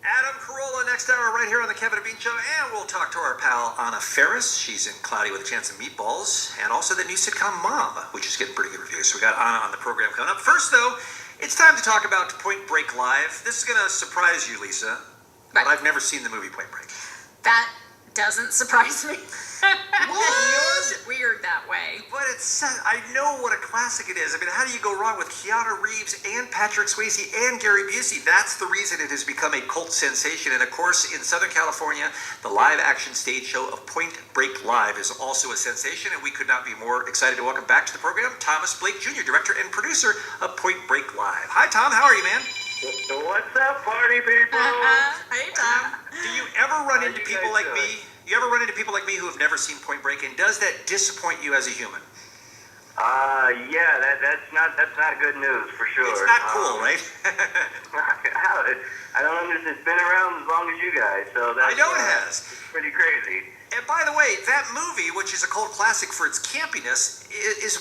Adam Carolla next hour right here on the Kevin and Bean Show, and we'll talk to our pal Anna Faris. She's in Cloudy with a Chance of Meatballs, and also the new sitcom Mom, which is getting pretty good reviews. So we got Anna on the program coming up. First, though, it's time to talk about Point Break Live. This is going to surprise you, Lisa, but I've never seen the movie Point Break. That doesn't surprise me. What? Yours weird that way. But I know what a classic it is. I mean, how do you go wrong with Keanu Reeves and Patrick Swayze and Gary Busey? That's the reason it has become a cult sensation. And of course, in Southern California, the live action stage show of Point Break Live is also a sensation. And we could not be more excited to welcome back to the program Thomas Blake Jr., director and producer of Point Break Live. Hi, Tom. How are you, man? What's up, party people? Hey, Tom. Do you ever run into people like me? You ever run into people like me who have never seen Point Break, and does that disappoint you as a human? Yeah, that's not good news for sure. It's not cool, right? I don't understand. It's been around as long as you guys, so that's, I know it has. It's pretty crazy. And by the way, that movie, which is a cult classic for its campiness,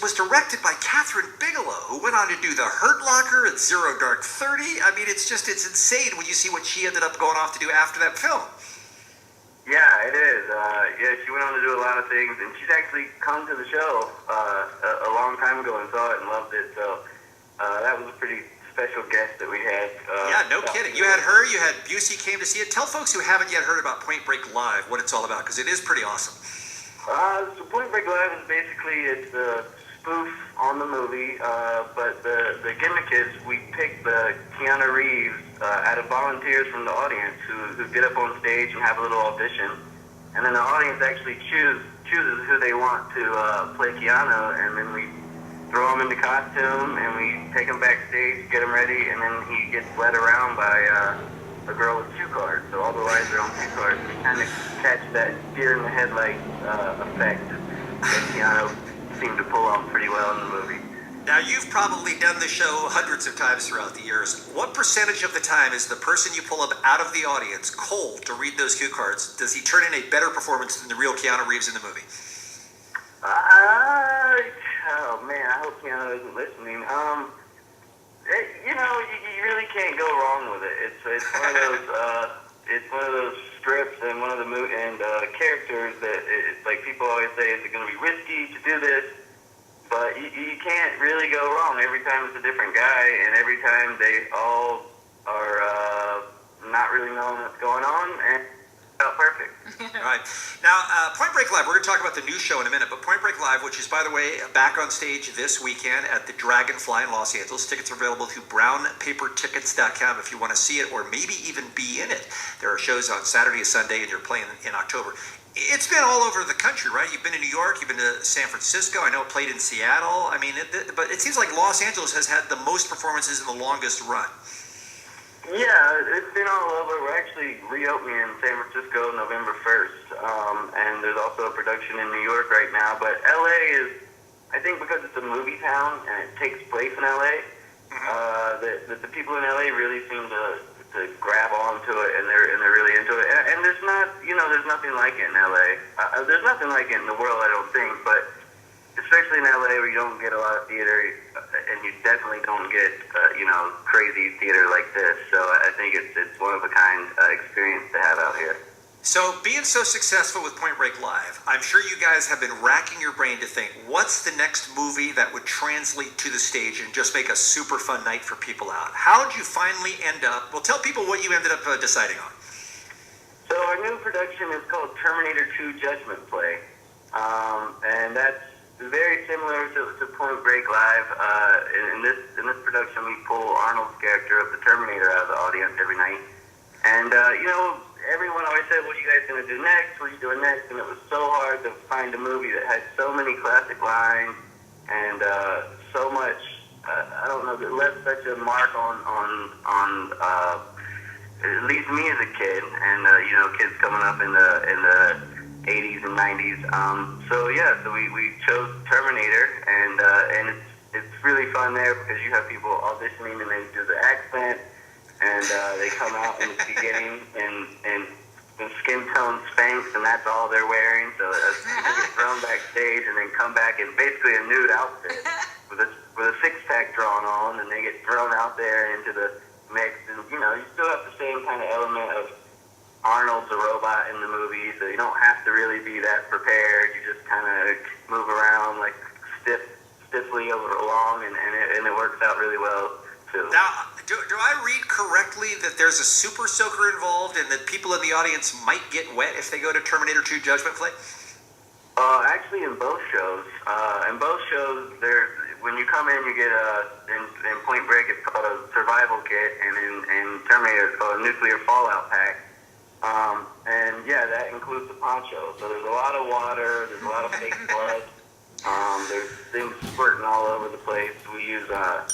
was directed by Catherine Bigelow, who went on to do The Hurt Locker and Zero Dark 30. I mean, it's insane when you see what she ended up going off to do after that film. Yeah, it is. Yeah, she went on to do a lot of things, and she's actually come to the show a long time ago and saw it and loved it. So that was a pretty special guest that we had. Yeah, no kidding. You had her, you had Busey came to see it. Tell folks who haven't yet heard about Point Break Live what it's all about, because it is pretty awesome. So Point Break Live is basically it's a spoof on the movie, but the gimmick is we pick the Keanu Reeves out of volunteers from the audience who get up on stage and have a little audition, and then the audience actually chooses who they want to play Keanu, and then we throw him into costume and we take him backstage, get him ready, and then he gets led around by a girl with cue cards. So all the lines are on cue cards. We kind of catch that deer in the headlight effect that Keanu seemed to pull off pretty well in the movie. Now, you've probably done the show hundreds of times throughout the years. What percentage of the time is the person you pull up out of the audience cold to read those cue cards? Does he turn in a better performance than the real Keanu Reeves in the movie? Oh man, I hope Keanu isn't listening. You really can't go wrong with it. It's one of those scripts and one of the characters that it's like people always say, is it going to be risky to do this? But you can't really go wrong. Every time it's a different guy, and every time they all are not really knowing what's going on, and it's about perfect. All right. Now, Point Break Live, we're going to talk about the new show in a minute, but Point Break Live, which is, by the way, back on stage this weekend at the Dragonfly in Los Angeles. Tickets are available through brownpapertickets.com if you want to see it or maybe even be in it. There are shows on Saturday and Sunday, and you're playing in October. It's been all over the country, right? You've been to New York, you've been to San Francisco. I know it played in Seattle. I mean, but it seems like Los Angeles has had the most performances and the longest run. Yeah, it's been all over. We're actually reopening in San Francisco November 1st, and there's also a production in New York right now. But LA is, I think because it's a movie town and it takes place in LA, the people in LA really seem to grab onto it, and they're really into it. And there's nothing like it in LA. There's nothing like it in the world, I don't think, but especially in LA where you don't get a lot of theater, and you definitely don't get crazy theater like this. So I think it's one of a kind experience to have out here. So being so successful with Point Break Live, I'm sure you guys have been racking your brain to think, what's the next movie that would translate to the stage and just make a super fun night for people out? How did you finally end up? Well, tell people what you ended up deciding on. So our new production is called Terminator 2 Judgment Play, and that's very similar to Point Break Live. In this production, we pull Arnold's character of the Terminator out of the audience every night. And, everyone always said, what are you guys going to do next? What are you doing next? And it was so hard to find a movie that had so many classic lines and so much, that left such a mark on at least me as a kid, and, kids coming up in the 80s and 90s. So we chose Terminator, and it's really fun there because you have people auditioning and they do the accent, and they come out in the beginning in skin tone Spanx, and that's all they're wearing. So they get thrown backstage and then come back in basically a nude outfit with a six-pack drawn on, and they get thrown out there into the mixed, and you know, you still have the same kind of element of Arnold's a robot in the movie, so you don't have to really be that prepared. You just kind of move around like stiffly along, and it works out really well too. Now, do I read correctly that there's a super soaker involved and that people in the audience might get wet if they go to Terminator 2 Judgment Play? Actually, in both shows, there's when you come in, you get in Point Break it's called a survival kit, and in Terminator it's called a nuclear fallout pack. And yeah, that includes the poncho. So there's a lot of water, there's a lot of fake blood. There's things squirting all over the place. We use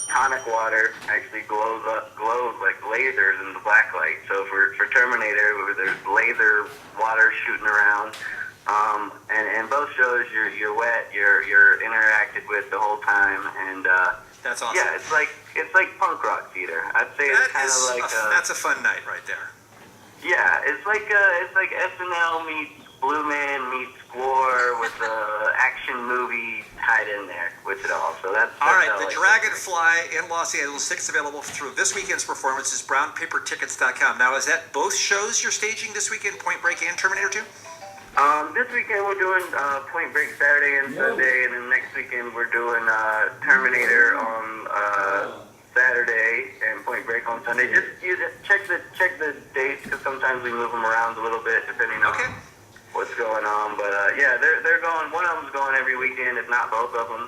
tonic water, actually glows like lasers in the black light. So for Terminator, there's laser water shooting around. And in both shows, you're wet, you're interacted with the whole time, and That's awesome. yeah, it's like punk rock theater. I'd say it's kind of like that's a fun night right there. yeah, it's like SNL meets Blue Man meets War with a action movie tied in there with it all. So that's All right, how the I like Dragonfly in Los Angeles, tickets available through this weekend's performances, brownpapertickets.com. Now, is that both shows you're staging this weekend, Point Break and Terminator 2? This weekend we're doing Point Break Saturday and Sunday, and then next weekend we're doing Terminator on Saturday and Point Break on Sunday. Just check the dates, because sometimes we move them around a little bit depending on what's going on. But yeah, they're going. One of them's going every weekend, if not both of them.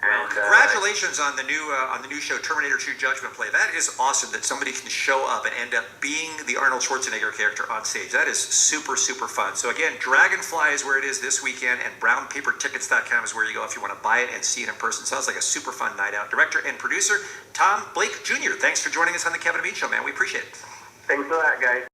Well, congratulations on the new show, Terminator 2 Judgment Play. That is awesome that somebody can show up and end up being the Arnold Schwarzenegger character on stage. That is super, super fun. So again, Dragonfly is where it is this weekend, and brownpapertickets.com is where you go if you want to buy it and see it in person. Sounds like a super fun night out. Director and producer, Tom Blake Jr., thanks for joining us on the Kevin and Bean Show, man. We appreciate it. Thanks a lot, guys.